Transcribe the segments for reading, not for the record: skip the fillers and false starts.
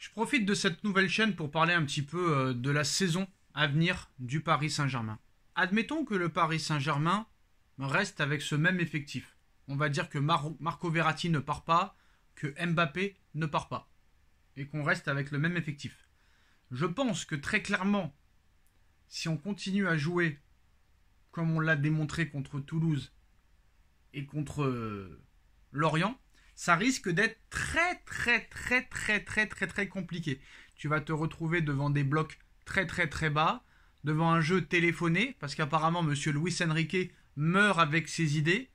Je profite de cette nouvelle chaîne pour parler un petit peu de la saison à venir du Paris Saint-Germain. Admettons que le Paris Saint-Germain reste avec ce même effectif. On va dire que Marco Verratti ne part pas, que Mbappé ne part pas. Et qu'on reste avec le même effectif. Je pense que très clairement, si on continue à jouer comme on l'a démontré contre Toulouse et contre Lorient, ça risque d'être très compliqué. Tu vas te retrouver devant des blocs très bas, devant un jeu téléphoné, parce qu'apparemment Monsieur Luis Enrique meurt avec ses idées.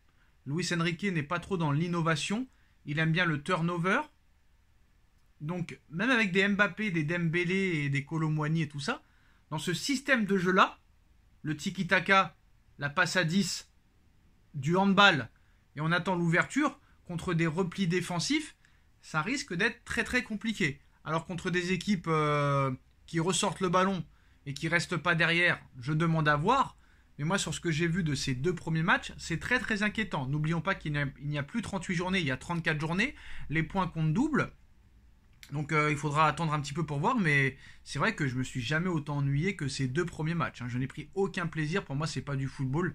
Luis Enrique n'est pas trop dans l'innovation, il aime bien le turnover. Donc même avec des Mbappé, des Dembélé et des Kolo Muani et tout ça, dans ce système de jeu là, le tiki-taka, la passe à 10, du handball, et on attend l'ouverture, contre des replis défensifs, ça risque d'être très compliqué. Alors contre des équipes qui ressortent le ballon et qui restent pas derrière, je demande à voir. Mais moi, sur ce que j'ai vu de ces deux premiers matchs, c'est très inquiétant. N'oublions pas qu'il n'y a plus 38 journées, il y a 34 journées. Les points comptent double. Donc il faudra attendre un petit peu pour voir. Mais c'est vrai que je me suis jamais autant ennuyé que ces deux premiers matchs. Je n'ai pris aucun plaisir. Pour moi, c'est pas du football.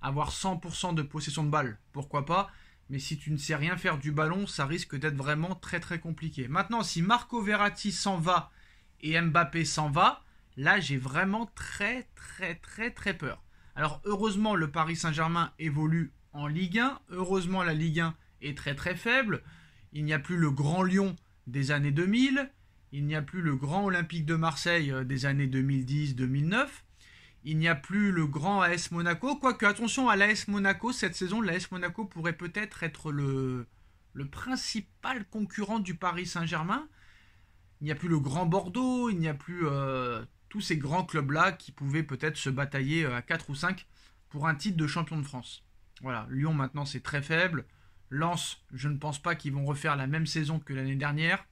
Avoir 100% de possession de balle, pourquoi pas. Mais si tu ne sais rien faire du ballon, ça risque d'être vraiment très compliqué. Maintenant, si Marco Verratti s'en va et Mbappé s'en va, là j'ai vraiment très peur. Alors heureusement, le Paris Saint-Germain évolue en Ligue 1. Heureusement, la Ligue 1 est très faible. Il n'y a plus le grand Lyon des années 2000. Il n'y a plus le grand Olympique de Marseille des années 2010-2009. Il n'y a plus le grand AS Monaco. Quoique, attention à l'AS Monaco, cette saison, l'AS Monaco pourrait peut-être être le principal concurrent du Paris Saint-Germain. Il n'y a plus le grand Bordeaux, il n'y a plus tous ces grands clubs-là qui pouvaient peut-être se batailler à 4 ou 5 pour un titre de champion de France. Voilà, Lyon maintenant c'est très faible. Lens, je ne pense pas qu'ils vont refaire la même saison que l'année dernière.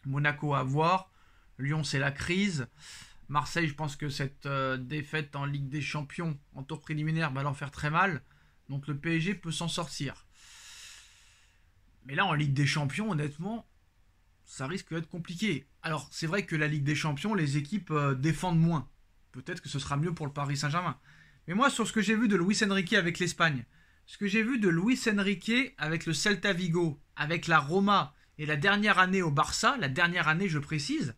Monaco à voir. Lyon c'est la crise. Marseille, je pense que cette défaite en Ligue des Champions en tour préliminaire va leur faire très mal. Donc le PSG peut s'en sortir. Mais là, en Ligue des Champions, honnêtement, ça risque d'être compliqué. Alors, c'est vrai que la Ligue des Champions, les équipes défendent moins. Peut-être que ce sera mieux pour le Paris Saint-Germain. Mais moi, sur ce que j'ai vu de Luis Enrique avec l'Espagne, ce que j'ai vu de Luis Enrique avec le Celta Vigo, avec la Roma et la dernière année au Barça, la dernière année, je précise,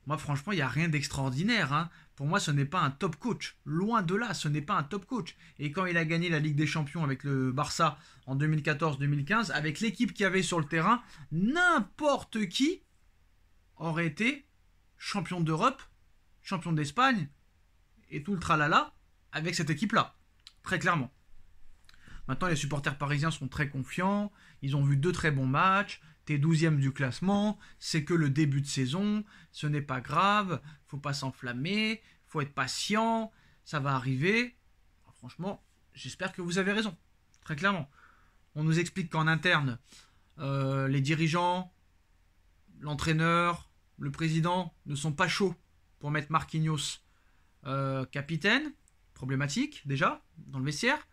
moi, franchement, il n'y a rien d'extraordinaire. Pour moi, ce n'est pas un top coach. Loin de là, ce n'est pas un top coach. Et quand il a gagné la Ligue des Champions avec le Barça en 2014-2015, avec l'équipe qu'il y avait sur le terrain, n'importe qui aurait été champion d'Europe, champion d'Espagne et tout le tralala avec cette équipe-là. Très clairement. Maintenant, les supporters parisiens sont très confiants. Ils ont vu 2 très bons matchs. T'es 12e du classement, c'est que le début de saison, ce n'est pas grave, faut pas s'enflammer, faut être patient, ça va arriver. Alors, franchement, j'espère que vous avez raison, très clairement. On nous explique qu'en interne, les dirigeants, l'entraîneur, le président ne sont pas chauds pour mettre Marquinhos capitaine, problématique déjà, dans le vestiaire.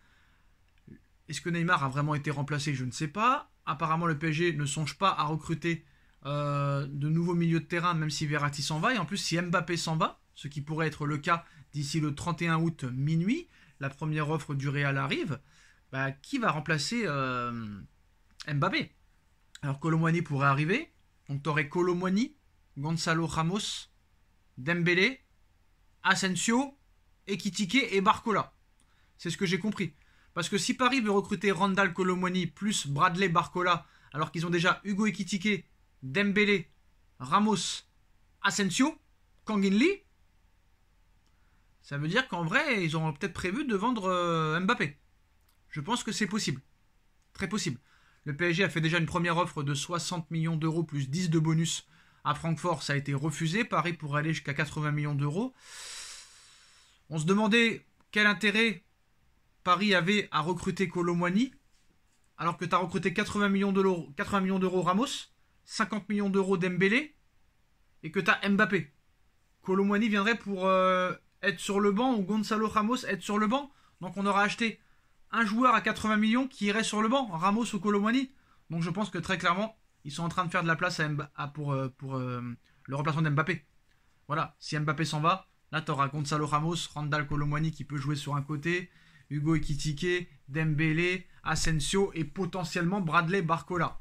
Est-ce que Neymar a vraiment été remplacé? Je ne sais pas. Apparemment, le PSG ne songe pas à recruter de nouveaux milieux de terrain, même si Verratti s'en va. Et en plus, si Mbappé s'en va, ce qui pourrait être le cas d'ici le 31 août minuit, la première offre du Real arrive, qui va remplacer Mbappé? Alors, Kolo Muani pourrait arriver. Donc, tu aurais Kolo Muani, Gonzalo Ramos, Dembélé, Asensio, Ekitike et Barcola. C'est ce que j'ai compris. Parce que si Paris veut recruter Randal Kolo Muani plus Bradley Barcola, alors qu'ils ont déjà Hugo Ekitike, Dembélé, Ramos, Asensio, Kangin Lee, ça veut dire qu'en vrai, ils auront peut-être prévu de vendre Mbappé. Je pense que c'est possible. Très possible. Le PSG a fait déjà une première offre de 60 millions d'euros plus 10 de bonus à Francfort. Ça a été refusé. Paris pourrait aller jusqu'à 80 millions d'euros. On se demandait quel intérêt Paris avait à recruter Kolo Muani, alors que tu as recruté 80 millions d'euros Ramos, 50 millions d'euros Dembélé, et que tu as Mbappé. Kolo Muani viendrait pour être sur le banc, ou Gonzalo Ramos être sur le banc. Donc on aura acheté un joueur à 80 millions qui irait sur le banc, Ramos ou Kolo Muani. Donc je pense que très clairement, Ils sont en train de faire de la place pour le remplacement d'Mbappé. Voilà, si Mbappé s'en va, là tu auras Gonzalo Ramos, Randal Kolo Muani qui peut jouer sur un côté, Hugo Ekitike, Dembélé, Asensio et potentiellement Bradley Barcola.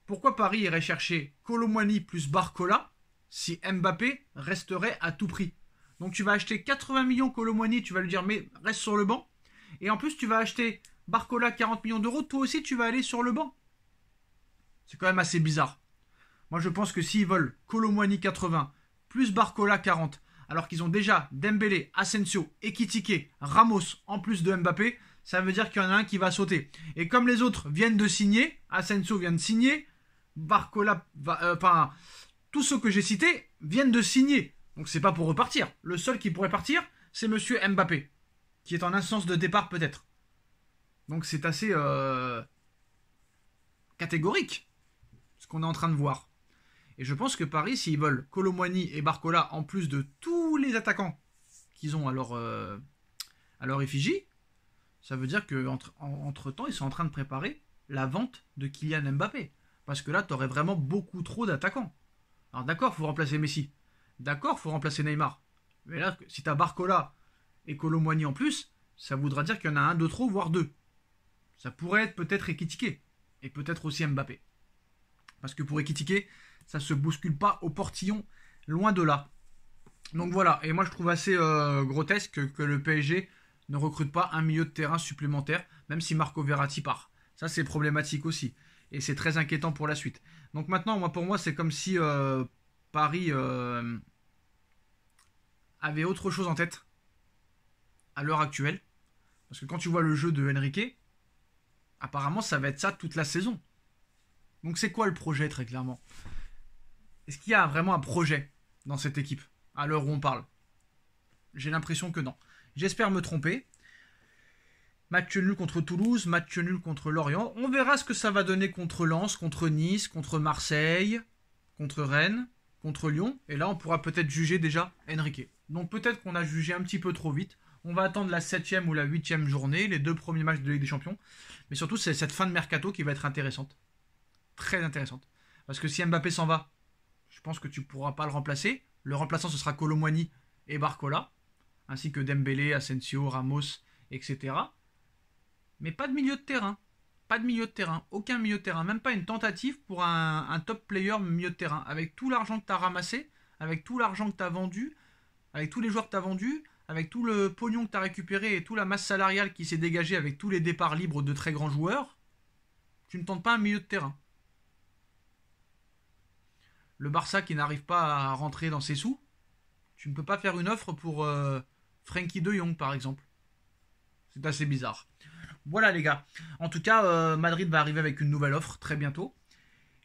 Pourquoi Paris irait chercher Kolo Muani plus Barcola si Mbappé resterait à tout prix? Donc tu vas acheter 80 millions Kolo Muani, tu vas lui dire mais reste sur le banc. Et en plus tu vas acheter Barcola 40 millions d'euros, toi aussi tu vas aller sur le banc. C'est quand même assez bizarre. Moi je pense que s'ils veulent Kolo Muani 80 plus Barcola 40, alors qu'ils ont déjà Dembélé, Asensio, Ekitike, Ramos en plus de Mbappé, ça veut dire qu'il y en a un qui va sauter. Et comme les autres viennent de signer, Asensio vient de signer, Barcola, tous ceux que j'ai cités viennent de signer. Donc c'est pas pour repartir. Le seul qui pourrait partir, c'est monsieur Mbappé, qui est en instance de départ peut-être. Donc c'est assez catégorique ce qu'on est en train de voir. Et je pense que Paris, s'ils veulent Kolo Muani et Barcola en plus de tous les attaquants qu'ils ont à leur effigie, ça veut dire qu'entre temps, ils sont en train de préparer la vente de Kylian Mbappé. Parce que là, tu aurais vraiment beaucoup trop d'attaquants. Alors d'accord, il faut remplacer Messi. D'accord, il faut remplacer Neymar. Mais là, si tu as Barcola et Kolo Muani en plus, ça voudra dire qu'il y en a un de trop, voire deux. Ça pourrait être peut-être Ekitike. Et peut-être aussi Mbappé. Parce que pour Ekitike, ça se bouscule pas au portillon, loin de là. Donc voilà, et moi je trouve assez grotesque que le PSG ne recrute pas un milieu de terrain supplémentaire, même si Marco Verratti part. Ça c'est problématique aussi, et c'est très inquiétant pour la suite. Donc maintenant, pour moi, c'est comme si Paris avait autre chose en tête à l'heure actuelle. Parce que quand tu vois le jeu de Enrique, apparemment ça va être ça toute la saison. Donc c'est quoi le projet très clairement? Est-ce qu'il y a vraiment un projet dans cette équipe à l'heure où on parle? J'ai l'impression que non. J'espère me tromper. Match nul contre Toulouse, match nul contre Lorient. On verra ce que ça va donner contre Lens, contre Nice, contre Marseille, contre Rennes, contre Lyon. Et là, on pourra peut-être juger déjà Enrique. Donc peut-être qu'on a jugé un petit peu trop vite. On va attendre la 7e ou la 8e journée, les 2 premiers matchs de Ligue des Champions. Mais surtout, c'est cette fin de mercato qui va être intéressante. Très intéressante. Parce que si Mbappé s'en va, je pense que tu ne pourras pas le remplacer. Le remplaçant, ce sera Kolo Muani et Barcola, ainsi que Dembélé, Asensio, Ramos, etc. Mais pas de milieu de terrain. Pas de milieu de terrain. Aucun milieu de terrain. Même pas une tentative pour un top player milieu de terrain. Avec tout l'argent que tu as ramassé, avec tout l'argent que tu as vendu, avec tous les joueurs que tu as vendus, avec tout le pognon que tu as récupéré et toute la masse salariale qui s'est dégagée avec tous les départs libres de très grands joueurs, tu ne tentes pas un milieu de terrain. Le Barça qui n'arrive pas à rentrer dans ses sous, tu ne peux pas faire une offre pour Frenkie de Jong par exemple. C'est assez bizarre. Voilà les gars. En tout cas, Madrid va arriver avec une nouvelle offre très bientôt.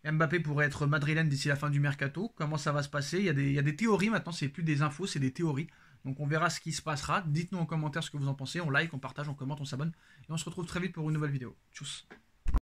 Mbappé pourrait être madrilène d'ici la fin du mercato. Comment ça va se passer? Il y a des théories maintenant, c'est plus des infos, c'est des théories. Donc on verra ce qui se passera. Dites-nous en commentaire ce que vous en pensez. On like, on partage, on commente, on s'abonne. Et on se retrouve très vite pour une nouvelle vidéo. Tchuss.